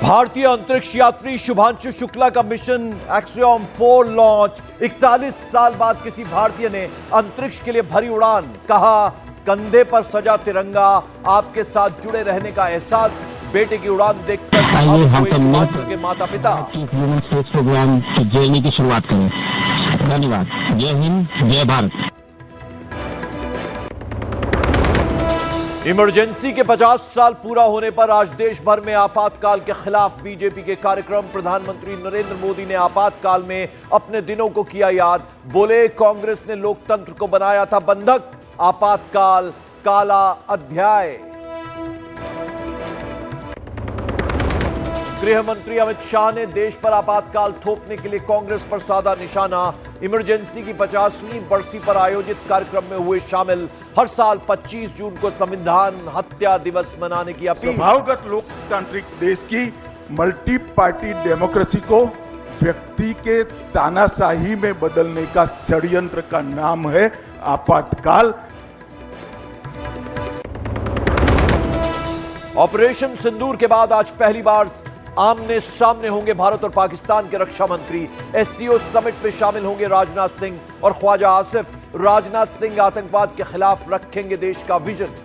भारतीय अंतरिक्ष यात्री शुभांशु शुक्ला का मिशन एक्सियोम 4 लॉन्च। 41 साल बाद किसी भारतीय ने अंतरिक्ष के लिए भरी उड़ान। कहा, कंधे पर सजा तिरंगा, आपके साथ जुड़े रहने का एहसास। बेटे की उड़ान देखकर शुभांशु के माता पिता। ह्यूमन स्पेस प्रोग्राम की जर्नी की शुरुआत करें। धन्यवाद। जय हिंद, जय भारत। इमरजेंसी के 50 साल पूरा होने पर आज देश भर में आपातकाल के खिलाफ बीजेपी के कार्यक्रम। प्रधानमंत्री नरेंद्र मोदी ने आपातकाल में अपने दिनों को किया याद। बोले, कांग्रेस ने लोकतंत्र को बनाया था बंधक, आपातकाल काला अध्याय। गृह मंत्री अमित शाह ने देश पर आपातकाल थोपने के लिए कांग्रेस पर साधा निशाना। इमरजेंसी की 50वीं बरसी पर आयोजित कार्यक्रम में हुए शामिल। हर साल 25 जून को संविधान हत्या दिवस मनाने की अपील। स्वभावगत लोकतांत्रिक देश की मल्टी पार्टी डेमोक्रेसी को व्यक्ति के तानाशाही में बदलने का षड्यंत्र का नाम है आपातकाल। ऑपरेशन सिंदूर के बाद आज पहली बार आमने सामने होंगे भारत और पाकिस्तान के रक्षा मंत्री। एससीओ समिट में शामिल होंगे राजनाथ सिंह और ख्वाजा आसिफ। राजनाथ सिंह आतंकवाद के खिलाफ रखेंगे देश का विजन।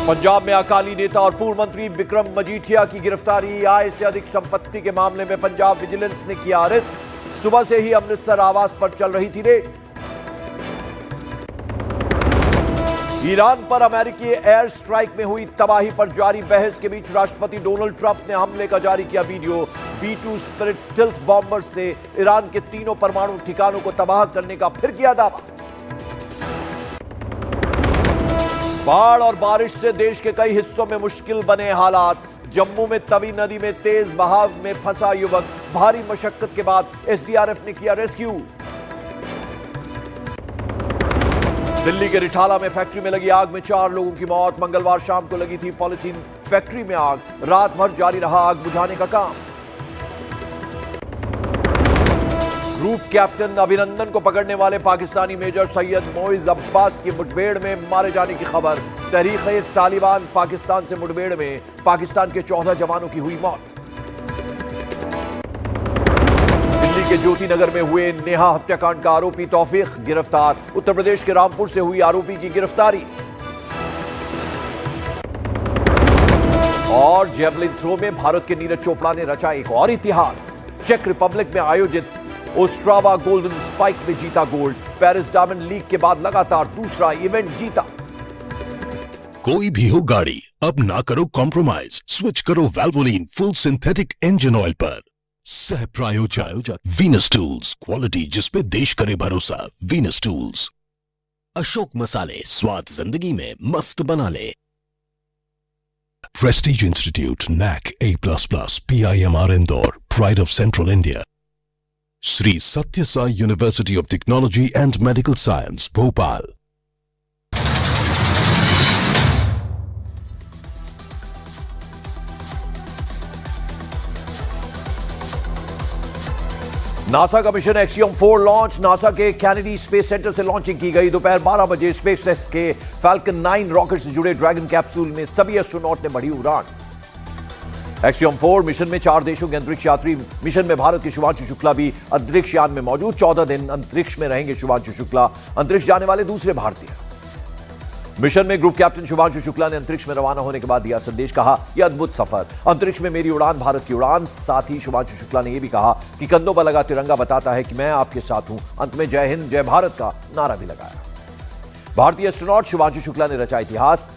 पंजाब में अकाली नेता और पूर्व मंत्री बिक्रम मजीठिया की गिरफ्तारी। आय से अधिक संपत्ति के मामले में पंजाब विजिलेंस ने किया अरेस्ट। सुबह से ही अमृतसर आवास पर चल रही थी रेड। ईरान पर अमेरिकी एयर स्ट्राइक में हुई तबाही पर जारी बहस के बीच राष्ट्रपति डोनाल्ड ट्रंप ने हमले का जारी किया video. B-2 spirit stealth bomber से ईरान के 3 परमाणु ठिकानों को तबाह करने का फिर किया दावा। बाढ़ और बारिश से देश के कई हिस्सों में मुश्किल बने हालात। जम्मू में तवी नदी में तेज बहाव में फंसा युवक। भारी मशक्कत के बाद एसडीआरएफ ने किया रेस्क्यू। दिल्ली के रिठाला में फैक्ट्री में लगी आग में 4 लोगों की मौत। मंगलवार शाम को लगी थी पॉलिथीन फैक्ट्री में आग। रात भर जारी रहा आग बुझाने का काम। ग्रुप कैप्टन अभिनंदन को पकड़ने वाले पाकिस्तानी मेजर सैयद मोइज अब्बास की मुठभेड़ में मारे जाने की खबर। तहरीक-ए-तालिबान पाकिस्तान से मुठभेड़ में पाकिस्तान के 14 जवानों की हुई मौत। दिल्ली के ज्योति नगर में हुए नेहा हत्याकांड का आरोपी तौफीक गिरफ्तार। उत्तर प्रदेश के रामपुर से हुई आरोपी की गिरफ्तारी। और जेवलिन थ्रो में भारत के नीरज चोपड़ा ने रचा एक और इतिहास। चेक रिपब्लिक में आयोजित ओस्ट्रावा गोल्डन स्पाइक में जीता गोल्ड। पेरिस डायमंड लीग के बाद लगातार दूसरा इवेंट जीता। कोई भी हो गाड़ी, अब ना करो कॉम्प्रोमाइज। स्विच करो वैल्वोलिन फुल सिंथेटिक इंजन ऑयल पर। सह प्रायोजक वीनस टूल्स, क्वालिटी जिसपे देश करे भरोसा। Venus tools. अशोक मसाले, स्वाद जिंदगी में मस्त बना ले। Prestige Institute NAC A++ PIMR Indore, pride of central India. Shri Satya Sai University of Technology and Medical Science, Bhopal. NASA का मिशन एक्सियोम 4 लॉन्च। नासा के कैनेडी स्पेस सेंटर से लॉन्चिंग की गई। दोपहर 12 बजे स्पेसएक्स के फैल्कन 9 रॉकेट से जुड़े ड्रैगन कैप्सूल में सभी एस्ट्रोनॉट ने बढ़ी उड़ान। एक्सियोम 4 मिशन में 4 देशों के अंतरिक्ष यात्री। मिशन में भारत के शुभांशु शुक्ला भी अंतरिक्ष यान में मौजूद। 14 दिन अंतरिक्ष में रहेंगे शुभांशु शुक्ला, अंतरिक्ष जाने वाले दूसरे भारतीय। मिशन में ग्रुप कैप्टन शुभांशु शुक्ला ने अंतरिक्ष में रवाना होने के बाद दिया संदेश। कहा, यह अद्भुत सफर, अंतरिक्ष में मेरी उड़ान, भारत की उड़ान। साथ ही शुभांशु शुक्ला ने यह भी कहा कि कंधों पर लगा तिरंगा बताता है कि मैं आपके साथ हूं। अंत में जय हिंद, जय भारत का नारा भी लगाया। भारतीय एस्ट्रोनॉट शुभांशु शुक्ला ने रचा इतिहास।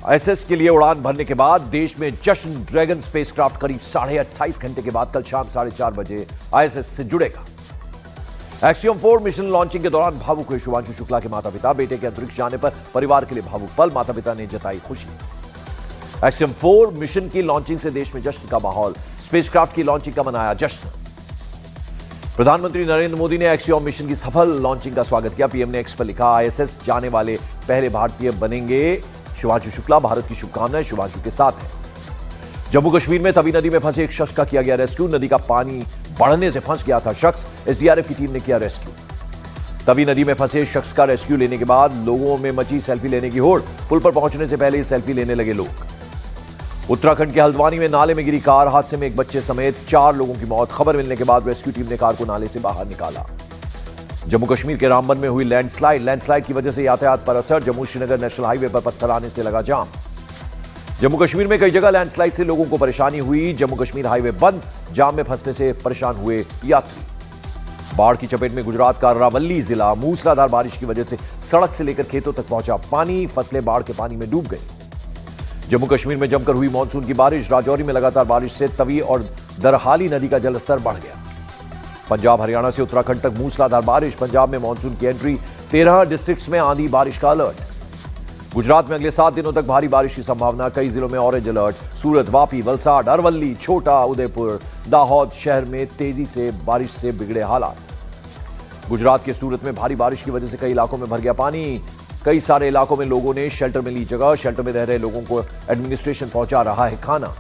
ISS के लिए उड़ान भरने के बाद देश में जश्न। ड्रैगन स्पेसक्राफ्ट करीब 28.5 घंटे के बाद कल शाम 4:30 बजे ISS से जुड़ेगा। एक्सियोम 4 मिशन लॉन्चिंग के दौरान भावुक हुए शुभांशु शुक्ला के माता पिता। बेटे के अंतरिक्ष जाने पर परिवार के लिए भावुक पल, माता पिता ने जताई खुशी। एक्सियोम 4 मिशन की लॉन्चिंग से देश में जश्न का माहौल। स्पेसक्राफ्ट की लॉन्चिंग का मनाया जश्न। प्रधानमंत्री नरेंद्र मोदी ने एक्सियोम मिशन की सफल लॉन्चिंग का स्वागत किया। पीएम ने एक्स पर लिखा, ISS जाने वाले पहले भारतीय बनेंगे शुभांशु शुक्ला। भारत की शुभकामनाएं शुभांशु के साथ है। जम्मू कश्मीर में तवी नदी में फंसे एक शख्स का किया गया रेस्क्यू। नदी का पानी बढ़ने से फंस गया था शख्स। एसडीआरएफ की टीम ने किया रेस्क्यू। तवी नदी में फंसे शख्स का रेस्क्यू लेने के बाद लोगों में मची सेल्फी लेने की होड़। पुल पर पहुंचने से पहले ही सेल्फी लेने लगे लोग। उत्तराखंड के हल्द्वानी में नाले में गिरी कार हादसे में एक बच्चे समेत 4 लोगों की मौत। खबर मिलने के बाद रेस्क्यू टीम ने कार को नाले से बाहर निकाला। जम्मू कश्मीर के रामबन में हुई लैंडस्लाइड की वजह से यातायात पर असर। जम्मू श्रीनगर नेशनल हाईवे पर पत्थर आने से लगा जाम। जम्मू कश्मीर में कई जगह लैंडस्लाइड से लोगों को परेशानी हुई। जम्मू कश्मीर हाईवे बंद, जाम में फंसने से परेशान हुए यात्री। बाढ़ की चपेट में गुजरात का अरावली जिला। मूसलाधार बारिश की वजह से सड़क से लेकर खेतों तक पहुंचा पानी। फसलें बाढ़ के पानी में डूब गई। जम्मू कश्मीर में जमकर हुई मानसून की बारिश। राजौरी में लगातार बारिश से तवी और दरहाली नदी का जलस्तर बढ़ गया। पंजाब हरियाणा से उत्तराखंड तक मूसलाधार बारिश। पंजाब में मानसून की एंट्री। 13 डिस्ट्रिक्ट्स में आंधी बारिश का अलर्ट। गुजरात में अगले 7 दिनों तक भारी बारिश की संभावना। कई जिलों में ऑरेंज अलर्ट। सूरत, वापी, वलसाड, अरवली, छोटा उदयपुर, दाहोद शहर में तेजी से बारिश से बिगड़े हालात। गुजरात के सूरत में भारी बारिश की वजह से कई इलाकों में भर गया पानी। कई सारे इलाकों में लोगों ने शेल्टर में ली जगह। शेल्टर में रह रहे लोगों को एडमिनिस्ट्रेशन पहुंचा रहा है खाना।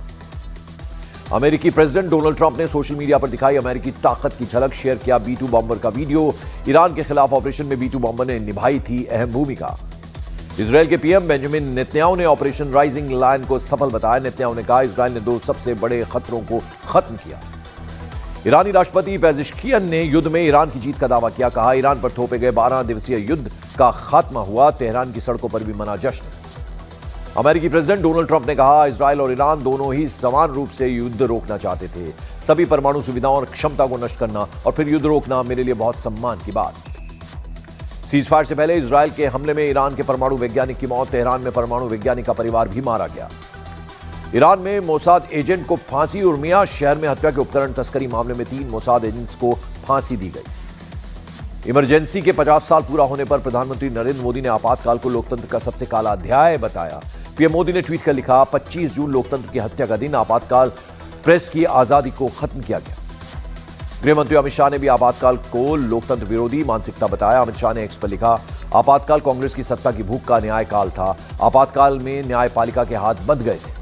अमेरिकी प्रेसिडेंट डोनाल्ड ट्रंप ने सोशल मीडिया पर दिखाई अमेरिकी ताकत की झलक। शेयर किया B-2 बॉम्बर का वीडियो। ईरान के खिलाफ ऑपरेशन में B-2 बॉम्बर ने निभाई थी अहम भूमिका। इजरायल के पीएम बेंजामिन नेतन्याहू ने ऑपरेशन राइजिंग लायन को सफल बताया। नेतन्याहू ने कहा इजरायल ने 2 सबसे बड़े खतरों को खत्म किया। ईरानी राष्ट्रपति पेज़ेश्कियन ने युद्ध में ईरान की जीत का दावा किया। कहा ईरान पर थोपे गए 12 दिवसीय युद्ध का खात्मा हुआ। तेहरान की सड़कों पर भी मना जश्न। अमेरिकी प्रेसिडेंट डोनाल्ड ट्रंप ने कहा इजरायल और ईरान दोनों ही समान रूप से युद्ध रोकना चाहते थे। सभी परमाणु सुविधाओं और क्षमता को नष्ट करना और फिर युद्ध रोकना मेरे लिए बहुत सम्मान की बात। सीजफायर से पहले इजरायल के हमले में ईरान के परमाणु वैज्ञानिक की मौत। तेहरान में परमाणु वैज्ञानिक का परिवार भी मारा गया। ईरान में मोसाद एजेंट को फांसी। उर्मिया शहर में हत्या के उपकरण तस्करी मामले में 3 मोसाद एजेंट्स को फांसी दी गई। इमरजेंसी के 50 साल पूरा होने पर प्रधानमंत्री नरेंद्र मोदी ने आपातकाल को लोकतंत्र का सबसे काला अध्याय बताया। पीएम मोदी ने ट्वीट कर लिखा 25 जून लोकतंत्र की हत्या का दिन। आपातकाल प्रेस की आजादी को खत्म किया गया। गृह मंत्री अमित शाह ने भी आपातकाल को लोकतंत्र विरोधी मानसिकता बताया। अमित शाह ने एक्स पर लिखा आपातकाल कांग्रेस की सत्ता की भूख का न्याय काल था। आपातकाल में न्यायपालिका के हाथ बंध गए थे।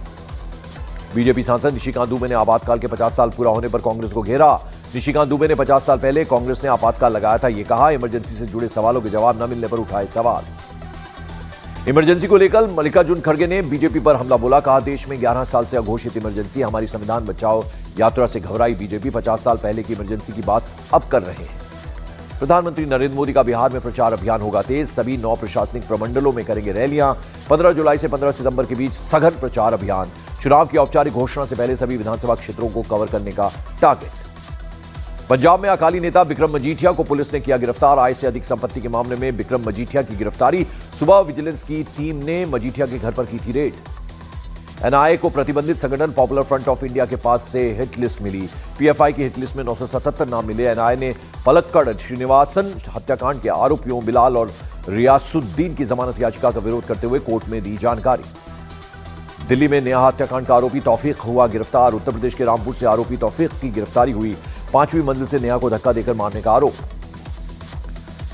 बीजेपी सांसद निशिकांत दुबे ने आपातकाल के 50 साल पूरा होने पर कांग्रेस को घेरा। निशिकांत दुबे ने 50 साल पहले कांग्रेस ने आपातकाल लगाया था। यह कहा इमरजेंसी से जुड़े सवालों के जवाब न मिलने पर उठाए सवाल। इमरजेंसी को लेकर मल्लिकार्जुन खड़गे ने बीजेपी पर हमला बोला। कहा देश में 11 साल से अघोषित इमरजेंसी हमारी संविधान बचाओ यात्रा से घबराई बीजेपी। 50 साल पहले की इमरजेंसी की बात अब कर रहे हैं। प्रधानमंत्री नरेंद्र मोदी का बिहार में प्रचार अभियान होगा तेज। सभी 9 प्रशासनिक प्रमंडलों में करेंगे रैलियां। 15 जुलाई से 15 सितंबर के बीच सघन प्रचार अभियान। चुनाव की औपचारिक घोषणा से पहले सभी विधानसभा क्षेत्रों को कवर करने का टारगेट। पंजाब में अकाली नेता बिक्रम मजीठिया को पुलिस ने किया गिरफ्तार। आय से अधिक संपत्ति के मामले में बिक्रम मजीठिया की गिरफ्तारी। सुबह विजिलेंस की टीम ने मजीठिया के घर पर की थी रेड। एनआईए को प्रतिबंधित संगठन पॉपुलर फ्रंट ऑफ इंडिया के पास से हिट लिस्ट मिली। पीएफआई की हिट लिस्ट में 977 नाम मिले। एनआईए ने पलक्कड़ श्रीनिवासन हत्याकांड के आरोपियों बिलाल और रियासुद्दीन की जमानत याचिका का विरोध करते हुए कोर्ट में दी जानकारी। दिल्ली में नेहा हत्याकांड का आरोपी तौफीक हुआ गिरफ्तार। उत्तर प्रदेश के रामपुर से आरोपी तौफीक की गिरफ्तारी हुई। 5वीं मंजिल से नेहा को धक्का देकर मारने का आरोप।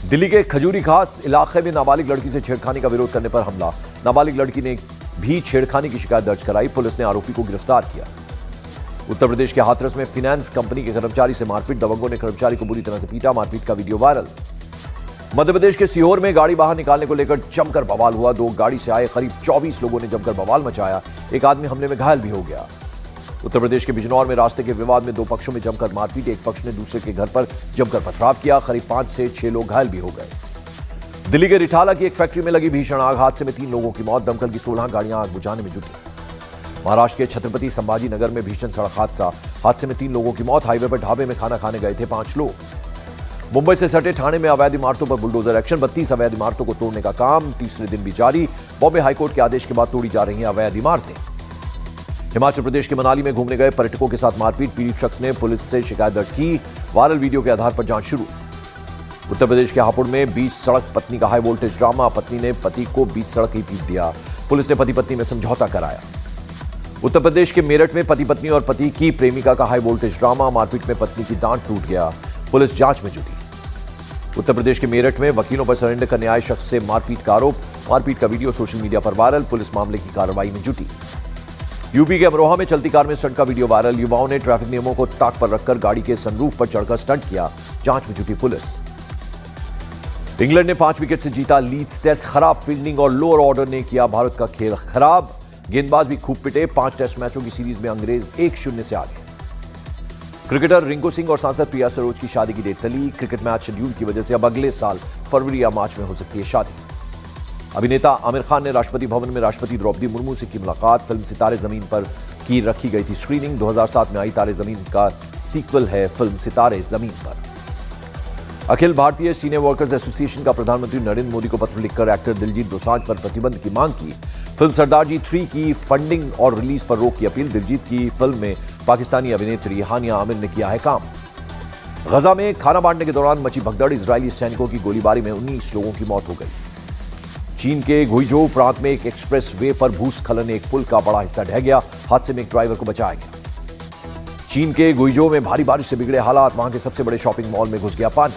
दिल्ली के खजूरी खास इलाके में नाबालिग लड़की से छेड़खानी का विरोध करने पर हमला। नाबालिग लड़की ने भी छेड़खानी की शिकायत दर्ज कराई। पुलिस ने आरोपी को गिरफ्तार किया। उत्तर प्रदेश के हाथरस में फाइनेंस कंपनी के कर्मचारी से मारपीट। दबंगों ने कर्मचारी को बुरी तरह से पीटा। मारपीट का वीडियो वायरल। मध्य प्रदेश के सीहोर में गाड़ी बाहर निकालने को लेकर जमकर बवाल हुआ। 2 गाड़ी से आए करीब 24 लोगों ने जमकर बवाल मचाया। एक आदमी हमले में घायल भी हो गया। उत्तर प्रदेश के बिजनौर में रास्ते के विवाद में 2 पक्षों में जमकर मारपीट। एक पक्ष ने दूसरे के घर पर जमकर पथराव किया। करीब 5 से 6 लोग घायल भी हो गए। दिल्ली के रिठाला की एक फैक्ट्री में लगी भीषण आग। हादसे में 3 लोगों की मौत। दमकल की 16 गाड़ियां आग बुझाने में जुटी। महाराष्ट्र के छत्रपति संभाजी नगर में भीषण सड़क हादसा। हादसे में 3 लोगों की मौत। हाईवे पर ढाबे में खाना खाने गए थे 5 लोग। मुंबई से सटे ठाणे में अवैध इमारतों पर बुलडोजर एक्शन। 32 अवैध इमारतों को तोड़ने का काम तीसरे दिन भी जारी। बॉम्बे हाईकोर्ट के आदेश के बाद तोड़ी जा रही हैं अवैध इमारतें। हिमाचल प्रदेश के मनाली में घूमने गए पर्यटकों के साथ मारपीट। पीड़ित शख्स ने पुलिस से शिकायत दर्ज की। वायरल वीडियो के आधार पर जांच शुरू। उत्तर प्रदेश के हापुड़ में बीच सड़क पत्नी का हाई वोल्टेज ड्रामा। पत्नी ने पति को बीच सड़क ही पीट दिया। पुलिस ने पति पत्नी में समझौता कराया। उत्तर प्रदेश के मेरठ में पति पत्नी और पति की प्रेमिका का हाई वोल्टेज ड्रामा। मारपीट में पत्नी की दांत टूट गया। पुलिस जांच में जुटी। उत्तर प्रदेश के मेरठ में वकीलों पर सरेंडर करने आए शख्स से मारपीट का आरोप। मारपीट का वीडियो सोशल मीडिया पर वायरल। पुलिस मामले की कार्रवाई में जुटी। यूपी के अमरोहा में चलती कार में स्टंट का वीडियो वायरल। युवाओं ने ट्रैफिक नियमों को ताक पर रखकर गाड़ी के सनरूफ पर चढ़कर स्टंट किया। जांच में जुटी पुलिस। इंग्लैंड ने 5 विकेट से जीता लीड्स टेस्ट। खराब फील्डिंग और लोअर ऑर्डर ने किया भारत का खेल खराब। गेंदबाज भी खूब पिटे। 5 टेस्ट मैचों की सीरीज में अंग्रेज 1-0 से आगे। क्रिकेटर रिंकू सिंह और सांसद प्रिया सरोज की शादी की डेट टली। क्रिकेट मैच शेड्यूल की वजह से अब अगले साल फरवरी या मार्च में हो सकती है शादी। अभिनेता आमिर खान ने राष्ट्रपति भवन में राष्ट्रपति द्रौपदी मुर्मू से की मुलाकात। फिल्म सितारे जमीन पर की रखी गई थी स्क्रीनिंग। 2007 में आई तारे जमीन का सीक्वल है फिल्म सितारे जमीन पर। Akhil Bharatiya senior workers association का प्रधानमंत्री नरेंद्र मोदी को पत्र लिखकर एक्टर दिलजीत दोसांझ पर प्रतिबंध की मांग की। फिल्म सरदारजी 3 की फंडिंग और रिलीज पर रोक की अपील। दिलजीत की फिल्म में पाकिस्तानी अभिनेत्री हानिया आमिर ने किया है काम। गजा में खाना बांटने के दौरान मची भगदड़। इजरायली सैनिकों की गोलीबारी में 19 लोगों की मौत हो गई। चीन के गुइझोउ प्रांत में एक एक्सप्रेस वे पर भूस्खलन, एक पुल का बड़ा हिस्सा ढह गया। हादसे में एक ड्राइवर को बचाया गया। चीन के गुइझोउ में भारी बारिश से बिगड़े हालात। वहां के सबसे बड़े शॉपिंग मॉल में घुस गया पानी।